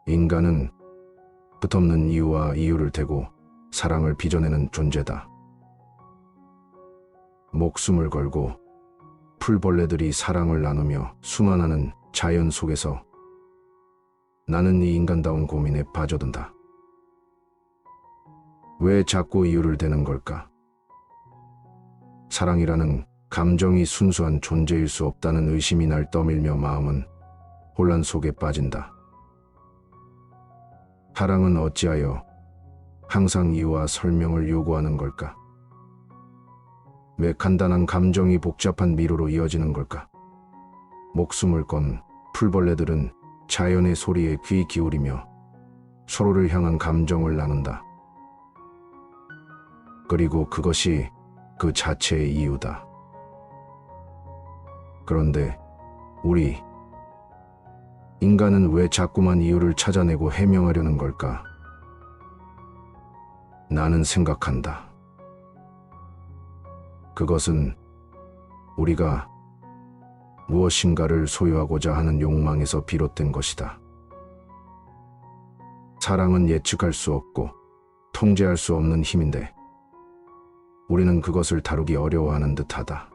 인간은 끝없는 이유와 이유를 대고 사랑을 빚어내는 존재다. 목숨을 걸고 풀벌레들이 사랑을 나누며 순환하는 자연 속에서 나는 이 인간다운 고민에 빠져든다. 왜 자꾸 이유를 대는 걸까? 사랑이라는 감정이 순수한 존재일 수 없다는 의심이 날 떠밀며 마음은 혼란 속에 빠진다. 사랑은 어찌하여 항상 이유와 설명을 요구하는 걸까? 왜 간단한 감정이 복잡한 미로로 이어지는 걸까? 목숨을 건 풀벌레들은 자연의 소리에 귀 기울이며 서로를 향한 감정을 나눈다. 그리고 그것이 그 자체의 이유다. 그런데 우리 인간은 왜 자꾸만 이유를 찾아내고 해명하려는 걸까? 나는 생각한다. 그것은 우리가 무엇인가를 소유하고자 하는 욕망에서 비롯된 것이다. 사랑은 예측할 수 없고 통제할 수 없는 힘인데 우리는 그것을 다루기 어려워하는 듯하다.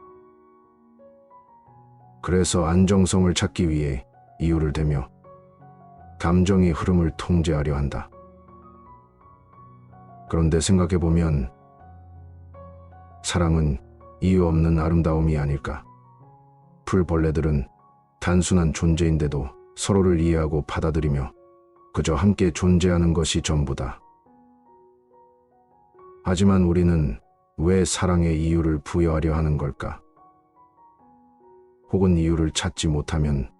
그래서 안정성을 찾기 위해 이유를 대며 감정의 흐름을 통제하려 한다. 그런데 생각해보면 사랑은 이유 없는 아름다움이 아닐까? 풀벌레들은 단순한 존재인데도 서로를 이해하고 받아들이며 그저 함께 존재하는 것이 전부다. 하지만 우리는 왜 사랑에 이유를 부여하려 하는 걸까? 혹은 이유를 찾지 못하면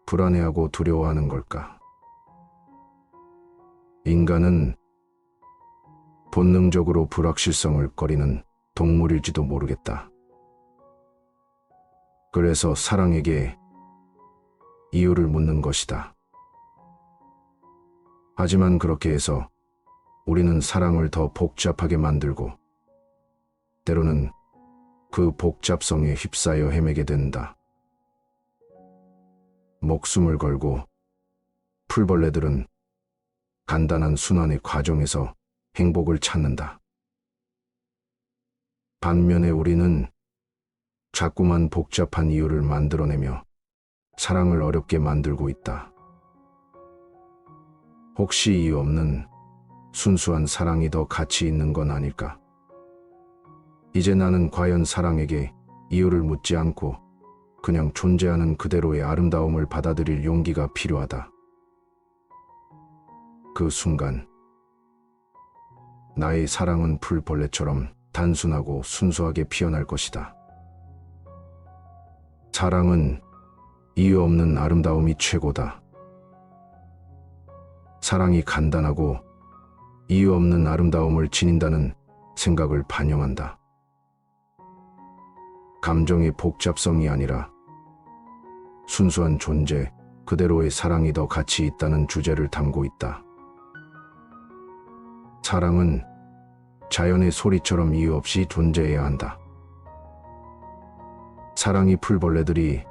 불안해하고 두려워하는 걸까? 인간은 본능적으로 불확실성을 꺼리는 동물일지도 모르겠다. 그래서 사랑에게 이유를 묻는 것이다. 하지만 그렇게 해서 우리는 사랑을 더 복잡하게 만들고 때로는 그 복잡성에 휩싸여 헤매게 된다. 목숨을 걸고 풀벌레들은 간단한 순환의 과정에서 행복을 찾는다. 반면에 우리는 자꾸만 복잡한 이유를 만들어내며 사랑을 어렵게 만들고 있다. 혹시 이유 없는 순수한 사랑이 더 가치 있는 건 아닐까? 이제 나는 과연 사랑에게 이유를 묻지 않고 그냥 존재하는 그대로의 아름다움을 받아들일 용기가 필요하다. 그 순간 나의 사랑은 풀벌레처럼 단순하고 순수하게 피어날 것이다. 사랑은 이유 없는 아름다움이 최고다. 사랑이 간단하고 이유 없는 아름다움을 지닌다는 생각을 반영한다. 감정의 복잡성이 아니라 순수한 존재 그대로의 사랑이 더 가치 있다는 주제를 담고 있다. 사랑은 자연의 소리처럼 이유 없이 존재해야 한다. 사랑이 풀벌레들이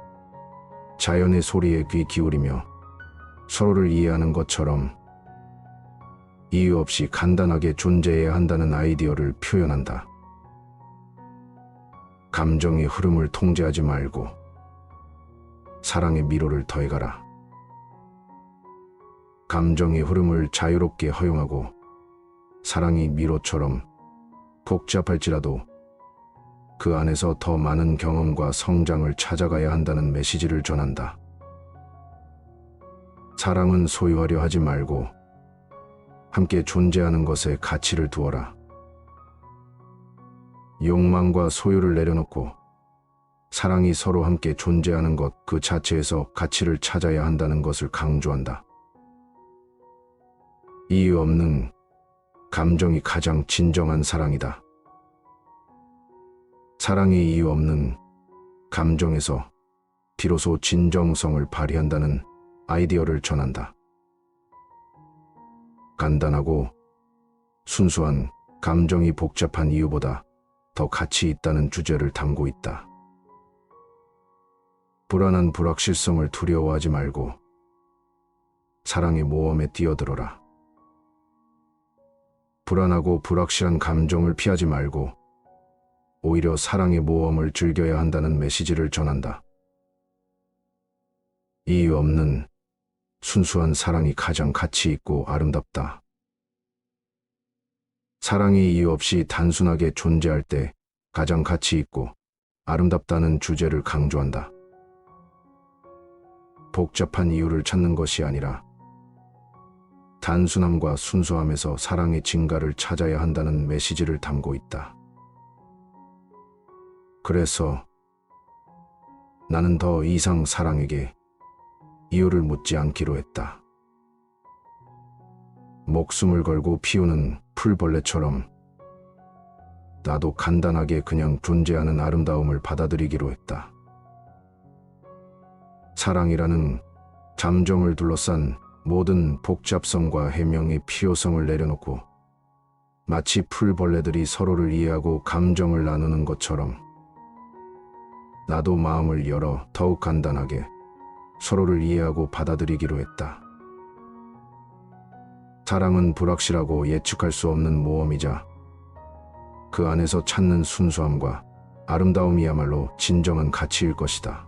자연의 소리에 귀 기울이며 서로를 이해하는 것처럼 이유 없이 간단하게 존재해야 한다는 아이디어를 표현한다. 감정의 흐름을 통제하지 말고 사랑의 미로를 더해가라. 감정의 흐름을 자유롭게 허용하고 사랑이 미로처럼 복잡할지라도 그 안에서 더 많은 경험과 성장을 찾아가야 한다는 메시지를 전한다. 사랑은 소유하려 하지 말고 함께 존재하는 것에 가치를 두어라. 욕망과 소유를 내려놓고 사랑이 서로 함께 존재하는 것 그 자체에서 가치를 찾아야 한다는 것을 강조한다. 이유 없는 감정이 가장 진정한 사랑이다. 사랑의 이유 없는 감정에서 비로소 진정성을 발휘한다는 아이디어를 전한다. 간단하고 순수한 감정이 복잡한 이유보다 더 가치 있다는 주제를 담고 있다. 불안한 불확실성을 두려워하지 말고 사랑의 모험에 뛰어들어라. 불안하고 불확실한 감정을 피하지 말고 오히려 사랑의 모험을 즐겨야 한다는 메시지를 전한다. 이유 없는 순수한 사랑이 가장 가치 있고 아름답다. 사랑이 이유 없이 단순하게 존재할 때 가장 가치 있고 아름답다는 주제를 강조한다. 복잡한 이유를 찾는 것이 아니라 단순함과 순수함에서 사랑의 진가를 찾아야 한다는 메시지를 담고 있다. 그래서 나는 더 이상 사랑에게 이유를 묻지 않기로 했다. 목숨을 걸고 피우는 풀벌레처럼 나도 간단하게 그냥 존재하는 아름다움을 받아들이기로 했다. 사랑이라는 잠정을 둘러싼 모든 복잡성과 해명의 필요성을 내려놓고 마치 풀벌레들이 서로를 이해하고 감정을 나누는 것처럼 나도 마음을 열어 더욱 간단하게 서로를 이해하고 받아들이기로 했다. 사랑은 불확실하고 예측할 수 없는 모험이자 그 안에서 찾는 순수함과 아름다움이야말로 진정한 가치일 것이다.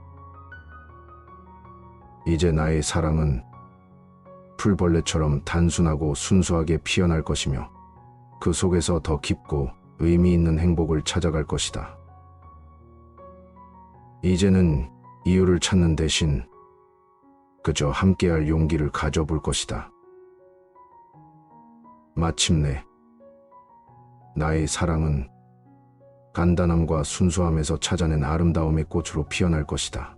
이제 나의 사랑은 풀벌레처럼 단순하고 순수하게 피어날 것이며 그 속에서 더 깊고 의미 있는 행복을 찾아갈 것이다. 이제는 이유를 찾는 대신 그저 함께할 용기를 가져볼 것이다. 마침내 나의 사랑은 간단함과 순수함에서 찾아낸 아름다움의 꽃으로 피어날 것이다.